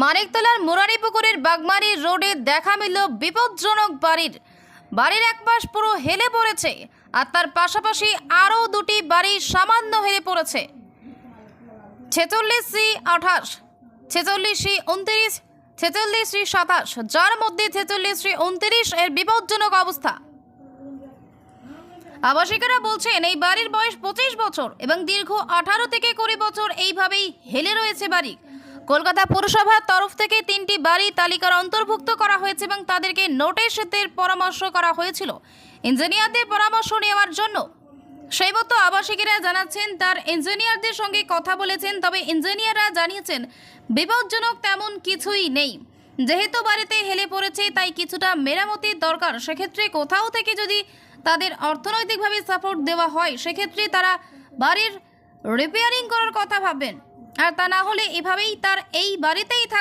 মানিকতলার মুরারিপুকুরের বাগমারি রোডে দেখা মিলল বিপজ্জনক বাড়ির এক পাশ পুরো হেলে পড়েছে আর তার পাশাপাশি আরও দুটি বাড়ি সামান্য হেলে পড়েছে। 46C28, 46C29, 46C27, যার মধ্যে 46C29 এর বিপজ্জনক অবস্থা। আবাসিকেরা বলছেন এই বাড়ির বয়স 25 বছর এবং দীর্ঘ 18 থেকে 20 বছর এইভাবেই হেলে রয়েছে বাড়ি। কলকাতা পুরসভার তরফ থেকে 3টি বাড়ি তালিকার অন্তর্ভুক্ত করা হয়েছে এবং তাদেরকে নোটিশ দিতে পরামর্শ করা হয়েছিল ইঞ্জিনিয়ারদের পরামর্শ নেওয়ার জন্য। সেই মতো আবাসিকেরা জানাচ্ছেন তার ইঞ্জিনিয়ারদের সঙ্গে কথা বলেছেন, তবে ইঞ্জিনিয়াররা জানিয়েছেন বিপজ্জনক তেমন কিছুই নেই। যেহেতু বাড়িতে হেলে পড়েছে তাই কিছুটা মেরামতির দরকার, সেক্ষেত্রে কোথাও থেকে যদি তাদের অর্থনৈতিকভাবে সাপোর্ট দেওয়া হয় সেক্ষেত্রে তারা বাড়ির রিপেয়ারিং করার কথা ভাববেন, আর তা না হলে এভাবেই তার এই বাড়িতেই থাকবে।